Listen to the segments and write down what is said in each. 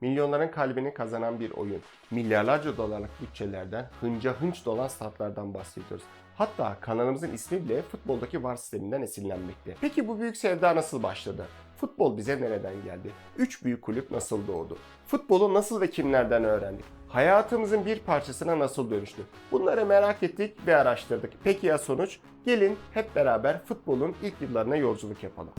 Milyonların kalbini kazanan bir oyun. Milyarlarca dolarlık bütçelerden, hınca hınç dolan statlardan bahsediyoruz. Hatta kanalımızın ismi bile futboldaki VAR sisteminden esinlenmekte. Peki bu büyük sevda nasıl başladı? Futbol bize nereden geldi? Üç büyük kulüp nasıl doğdu? Futbolu nasıl ve kimlerden öğrendik? Hayatımızın bir parçasına nasıl dönüştü? Bunları merak ettik ve araştırdık. Peki ya sonuç? Gelin hep beraber futbolun ilk yıllarına yolculuk yapalım.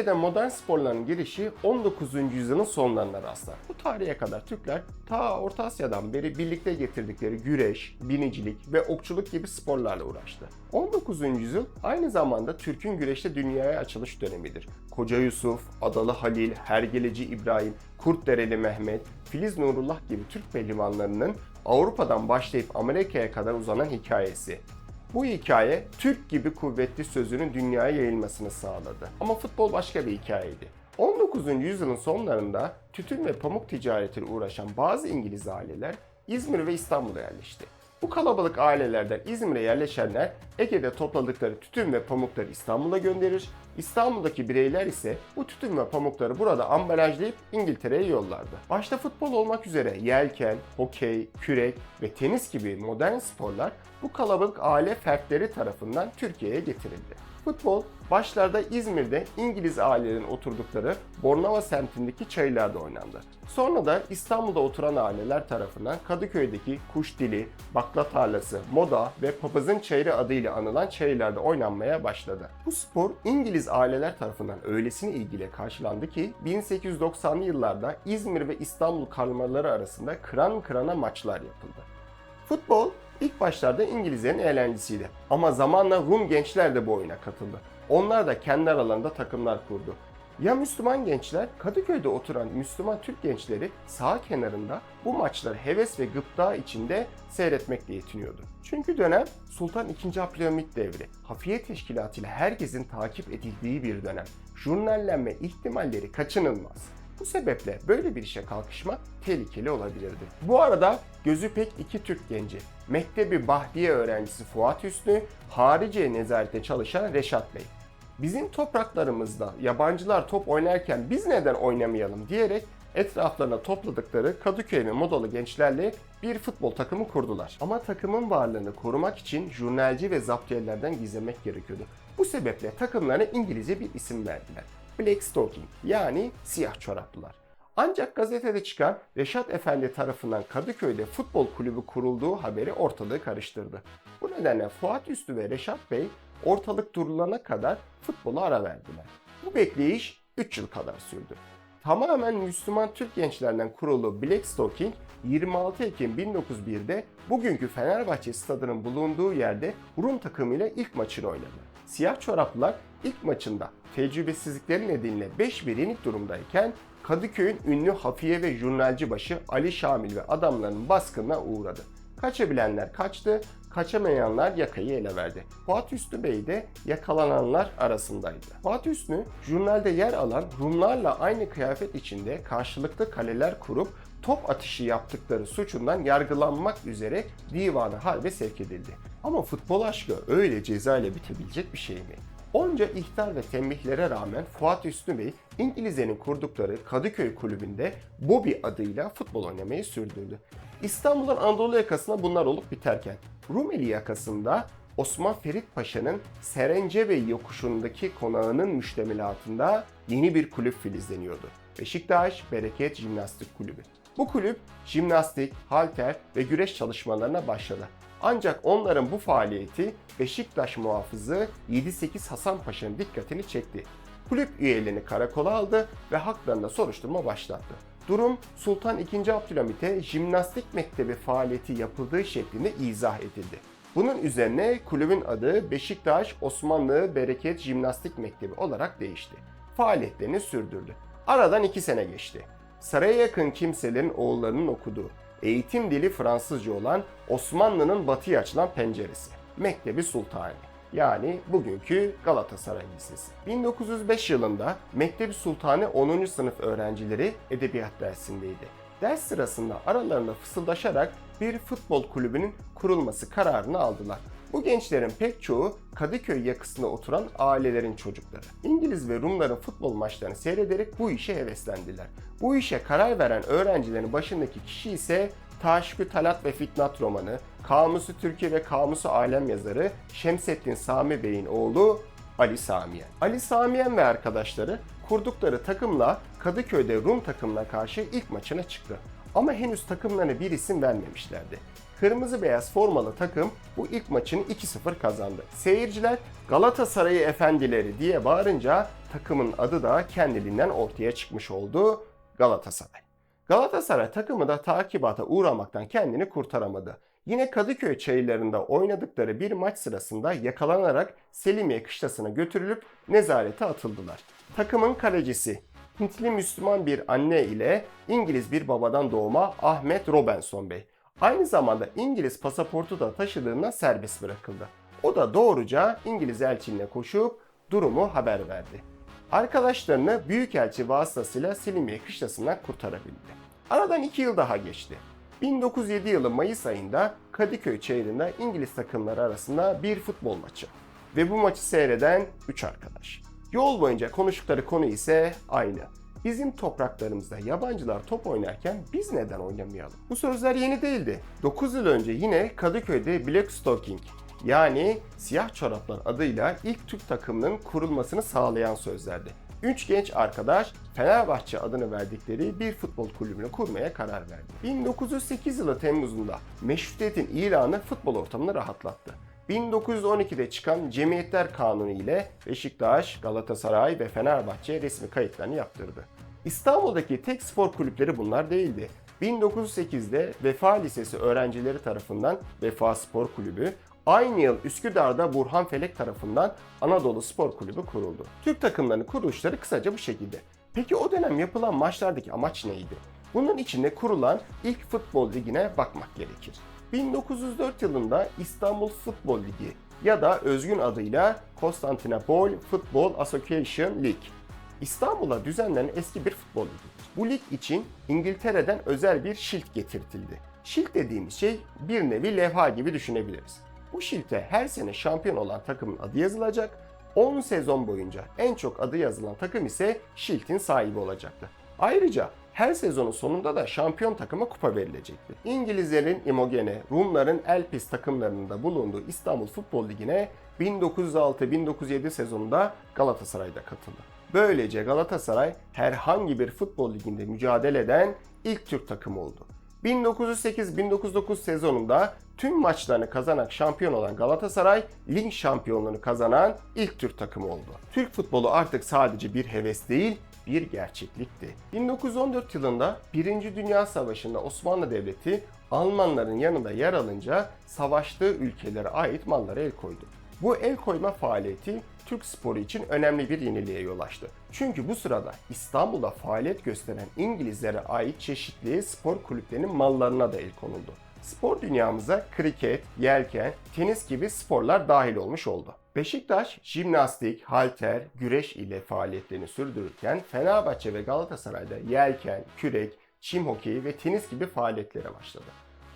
Türkiye'de modern sporların gelişi 19. yüzyılın sonlarına rastlar. Bu tarihe kadar Türkler ta Orta Asya'dan beri birlikte getirdikleri güreş, binicilik ve okçuluk gibi sporlarla uğraştı. 19. yüzyıl aynı zamanda Türk'ün güreşte dünyaya açılış dönemidir. Koca Yusuf, Adalı Halil, Hergeleci İbrahim, Kurtdereli Mehmet, Filiz Nurullah gibi Türk pehlivanlarının Avrupa'dan başlayıp Amerika'ya kadar uzanan hikayesi. Bu hikaye Türk gibi kuvvetli sözünün dünyaya yayılmasını sağladı. Ama futbol başka bir hikayeydi. 19. yüzyılın sonlarında tütün ve pamuk ticaretiyle uğraşan bazı İngiliz aileler İzmir ve İstanbul'a yerleşti. Bu kalabalık ailelerden İzmir'e yerleşenler Ege'de topladıkları tütün ve pamukları İstanbul'a gönderir, İstanbul'daki bireyler ise bu tütün ve pamukları burada ambalajlayıp İngiltere'ye yollardı. Başta futbol olmak üzere yelken, hokey, kürek ve tenis gibi modern sporlar bu kalabalık aile fertleri tarafından Türkiye'ye getirildi. Futbol başlarda İzmir'de İngiliz ailelerin oturdukları Bornova semtindeki çayırlarda oynandı. Sonra da İstanbul'da oturan aileler tarafından Kadıköy'deki Kuşdili, Bakla Tarlası, Moda ve Papazın Çayırı adıyla anılan çayırlarda oynanmaya başladı. Bu spor İngiliz aileler tarafından öylesine ilgiyle karşılandı ki 1890'lı yıllarda İzmir ve İstanbul karmaları arasında kıran kırana maçlar yapıldı. Futbol ilk başlarda İngilizlerin eğlencesiydi ama zamanla Rum gençler de bu oyuna katıldı. Onlar da kendi aralarında takımlar kurdu. Ya Müslüman gençler, Kadıköy'de oturan Müslüman Türk gençleri sağ kenarında bu maçları heves ve gıpta içinde seyretmekle yetiniyordu. Çünkü dönem Sultan II. Abdülhamit devri, hafiye teşkilatıyla herkesin takip edildiği bir dönem. Jurnallenme ihtimalleri kaçınılmaz. Bu sebeple böyle bir işe kalkışmak tehlikeli olabilirdi. Bu arada gözü pek iki Türk genci, Mektebi Bahriye öğrencisi Fuat Hüsnü, Hariciye nezarette çalışan Reşat Bey. Bizim topraklarımızda yabancılar top oynarken biz neden oynamayalım diyerek etraflarına topladıkları Kadıköy ve Modalı gençlerle bir futbol takımı kurdular. Ama takımın varlığını korumak için jurnalci ve zaptiyelerden gizlemek gerekiyordu. Bu sebeple takımlarına İngilizce bir isim verdiler. Black Stocking yani siyah çoraplılar. Ancak gazetede çıkan Reşat Efendi tarafından Kadıköy'de futbol kulübü kurulduğu haberi ortalığı karıştırdı. Bu nedenle Fuat Üstü ve Reşat Bey ortalık durulana kadar futbola ara verdiler. Bu bekleyiş 3 yıl kadar sürdü. Tamamen Müslüman Türk gençlerden kurulu Black Stocking 26 Ekim 1901'de bugünkü Fenerbahçe stadının bulunduğu yerde Rum takımıyla ilk maçını oynadı. Siyah çoraplılar ilk maçında tecrübesizlikleri nedeniyle 5-1 yenik durumdayken Kadıköy'ün ünlü hafiye ve jurnalci başı Ali Şamil ve adamlarının baskınına uğradı. Kaçabilenler kaçtı, kaçamayanlar yakayı ele verdi. Fuat Hüsnü Bey de yakalananlar arasındaydı. Fuat Hüsnü, jurnalde yer alan Rumlarla aynı kıyafet içinde karşılıklı kaleler kurup top atışı yaptıkları suçundan yargılanmak üzere divanı harbe sevk edildi. Ama futbol aşkı öyle ceza ile bitebilecek bir şey mi? Onca ihtar ve tembihlere rağmen Fuat Hüsnü Bey, İngilizlerin kurdukları Kadıköy kulübünde Bobby adıyla futbol oynamayı sürdürdü. İstanbul'un Anadolu yakasında bunlar olup biterken, Rumeli yakasında Osman Ferit Paşa'nın Serencebey yokuşundaki konağının müştemilatında yeni bir kulüp filizleniyordu. Beşiktaş Bereket Jimnastik Kulübü. Bu kulüp jimnastik, halter ve güreş çalışmalarına başladı. Ancak onların bu faaliyeti Beşiktaş muhafızı 7-8 Hasan Paşa'nın dikkatini çekti. Kulüp üyelerini karakola aldı ve haklarında soruşturma başlattı. Durum Sultan II. Abdülhamit'e jimnastik mektebi faaliyeti yapıldığı şeklinde izah edildi. Bunun üzerine kulübün adı Beşiktaş Osmanlı Bereket Jimnastik Mektebi olarak değişti. Faaliyetlerini sürdürdü. Aradan 2 sene geçti. Saraya yakın kimselerin oğullarının okuduğu, eğitim dili Fransızca olan Osmanlı'nın batıya açılan penceresi. Mektebi Sultani. Yani bugünkü Galatasaray Lisesi. 1905 yılında Mektebi Sultani 10. sınıf öğrencileri edebiyat dersindeydi. Ders sırasında aralarında fısıldaşarak bir futbol kulübünün kurulması kararını aldılar. Bu gençlerin pek çoğu Kadıköy yakasında oturan ailelerin çocukları. İngiliz ve Rumların futbol maçlarını seyrederek bu işe heveslendiler. Bu işe karar veren öğrencilerin başındaki kişi ise Taşkü Talat ve Fitnat romanı, Kamusu Türkiye ve Kamusu Alem yazarı Şemseddin Sami Bey'in oğlu Ali Samiyen. Ali Samiyen ve arkadaşları kurdukları takımla Kadıköy'de Rum takımına karşı ilk maçına çıktı. Ama henüz takımlarına bir isim vermemişlerdi. Kırmızı beyaz formalı takım bu ilk maçını 2-0 kazandı. Seyirciler Galatasaray efendileri diye bağırınca takımın adı da kendiliğinden ortaya çıkmış oldu: Galatasaray. Galatasaray takımı da takibata uğramaktan kendini kurtaramadı. Yine Kadıköy çayırlarında oynadıkları bir maç sırasında yakalanarak Selimiye kışlasına götürülüp nezarete atıldılar. Takımın kalecisi Hintli Müslüman bir anne ile İngiliz bir babadan doğma Ahmet Robinson Bey aynı zamanda İngiliz pasaportu da taşıdığından serbest bırakıldı. O da doğruca İngiliz elçiliğine koşup durumu haber verdi. Arkadaşlarını büyükelçi vasıtasıyla Selimiye kışlasından kurtarabildi. Aradan 2 yıl daha geçti. 1907 yılı Mayıs ayında Kadıköy çayırında İngiliz takımları arasında bir futbol maçı ve bu maçı seyreden 3 arkadaş. Yol boyunca konuştukları konu ise aynı. Bizim topraklarımızda yabancılar top oynarken biz neden oynamayalım? Bu sözler yeni değildi. 9 yıl önce yine Kadıköy'de Black Stocking yani siyah çoraplar adıyla ilk Türk takımının kurulmasını sağlayan sözlerdi. 3 genç arkadaş Fenerbahçe adını verdikleri bir futbol kulübünü kurmaya karar verdi. 1908 yılı Temmuz'unda meşrutiyetin ilanı futbol ortamını rahatlattı. 1912'de çıkan Cemiyetler Kanunu ile Beşiktaş, Galatasaray ve Fenerbahçe resmi kayıtlarını yaptırdı. İstanbul'daki tek spor kulüpleri bunlar değildi. 1908'de Vefa Lisesi öğrencileri tarafından Vefa Spor Kulübü, aynı yıl Üsküdar'da Burhan Felek tarafından Anadolu Spor Kulübü kuruldu. Türk takımlarının kuruluşları kısaca bu şekilde. Peki o dönem yapılan maçlardaki amaç neydi? Bunun içinde kurulan ilk futbol ligine bakmak gerekir. 1904 yılında İstanbul Futbol Ligi ya da özgün adıyla Konstantinopol Football Association League, İstanbul'a düzenlenen eski bir futbol ligidir. Bu lig için İngiltere'den özel bir şilt getirtildi. Şilt dediğimiz şey bir nevi levha gibi düşünebiliriz. Bu şilte her sene şampiyon olan takımın adı yazılacak, 10 sezon boyunca en çok adı yazılan takım ise şiltin sahibi olacaktı. Ayrıca her sezonun sonunda da şampiyon takıma kupa verilecekti. İngilizlerin Imogene, Rumların Elpis takımlarının da bulunduğu İstanbul Futbol Ligi'ne 1906-1907 sezonunda Galatasaray'da katıldı. Böylece Galatasaray herhangi bir futbol liginde mücadele eden ilk Türk takımı oldu. 1908-1909 sezonunda tüm maçlarını kazanarak şampiyon olan Galatasaray, lig şampiyonluğunu kazanan ilk Türk takımı oldu. Türk futbolu artık sadece bir heves değil, bir gerçeklikti. 1914 yılında 1. Dünya Savaşı'nda Osmanlı Devleti Almanların yanında yer alınca savaştığı ülkelere ait mallara el koydu. Bu el koyma faaliyeti Türk sporu için önemli bir yeniliğe yol açtı. Çünkü bu sırada İstanbul'da faaliyet gösteren İngilizlere ait çeşitli spor kulüplerinin mallarına da el konuldu. Spor dünyamıza kriket, yelken, tenis gibi sporlar dahil olmuş oldu. Beşiktaş, jimnastik, halter, güreş ile faaliyetlerini sürdürürken Fenerbahçe ve Galatasaray'da yelken, kürek, çim hokeyi ve tenis gibi faaliyetlere başladı.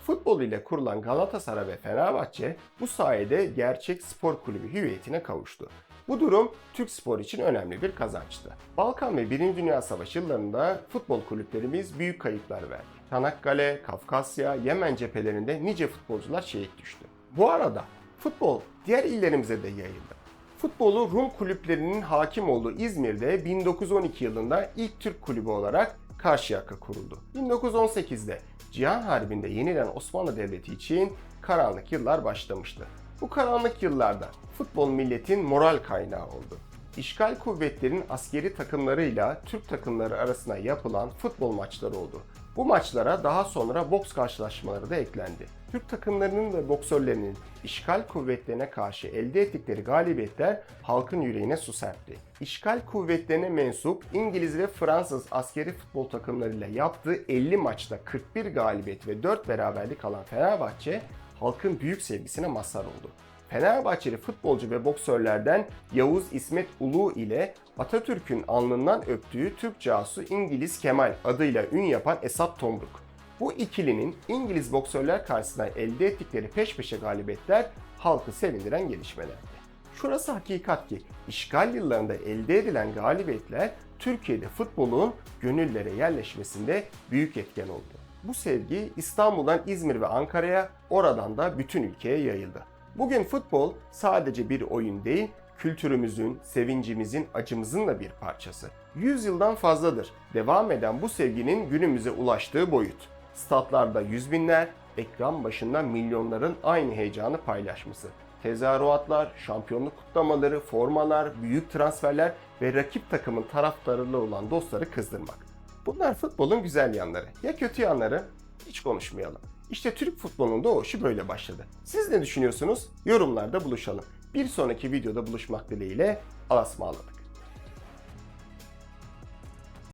Futbol ile kurulan Galatasaray ve Fenerbahçe bu sayede gerçek spor kulübü hüviyetine kavuştu. Bu durum Türk spor için önemli bir kazançtı. Balkan ve 1. Dünya Savaşı yıllarında futbol kulüplerimiz büyük kayıplar verdi. Çanakkale, Kafkasya, Yemen cephelerinde nice futbolcular şehit düştü. Bu arada futbol diğer illerimize de yayıldı. Futbolu Rum kulüplerinin hakim olduğu İzmir'de 1912 yılında ilk Türk kulübü olarak Karşıyaka kuruldu. 1918'de Cihan Harbi'nde yenilen Osmanlı Devleti için karanlık yıllar başlamıştı. Bu karanlık yıllarda futbol milletin moral kaynağı oldu. İşgal kuvvetlerinin askeri takımlarıyla Türk takımları arasında yapılan futbol maçları oldu. Bu maçlara daha sonra boks karşılaşmaları da eklendi. Türk takımlarının ve boksörlerinin işgal kuvvetlerine karşı elde ettikleri galibiyetler halkın yüreğine su serpti. İşgal kuvvetlerine mensup İngiliz ve Fransız askeri futbol takımlarıyla yaptığı 50 maçta 41 galibiyet ve 4 beraberlik alan Fenerbahçe, halkın büyük sevgisine mazhar oldu. Fenerbahçeli futbolcu ve boksörlerden Yavuz İsmet Ulu ile Atatürk'ün alnından öptüğü Türk casusu İngiliz Kemal adıyla ün yapan Esat Tomruk. Bu ikilinin İngiliz boksörler karşısında elde ettikleri peş peşe galibiyetler halkı sevindiren gelişmelerdi. Şurası hakikat ki işgal yıllarında elde edilen galibiyetler Türkiye'de futbolun gönüllere yerleşmesinde büyük etken oldu. Bu sevgi İstanbul'dan İzmir ve Ankara'ya, oradan da bütün ülkeye yayıldı. Bugün futbol sadece bir oyun değil, kültürümüzün, sevincimizin, acımızın da bir parçası. 100 yıldan fazladır devam eden bu sevginin günümüze ulaştığı boyut. Statlarda yüz binler, ekran başında milyonların aynı heyecanı paylaşması. Tezahüratlar, şampiyonluk kutlamaları, formalar, büyük transferler ve rakip takımın taraftarıyla olan dostları kızdırmak. Bunlar futbolun güzel yanları. Ya kötü yanları? Hiç konuşmayalım. İşte Türk futbolunun doğuşu böyle başladı. Siz ne düşünüyorsunuz? Yorumlarda buluşalım. Bir sonraki videoda buluşmak dileğiyle. Allah'a ısmarladık.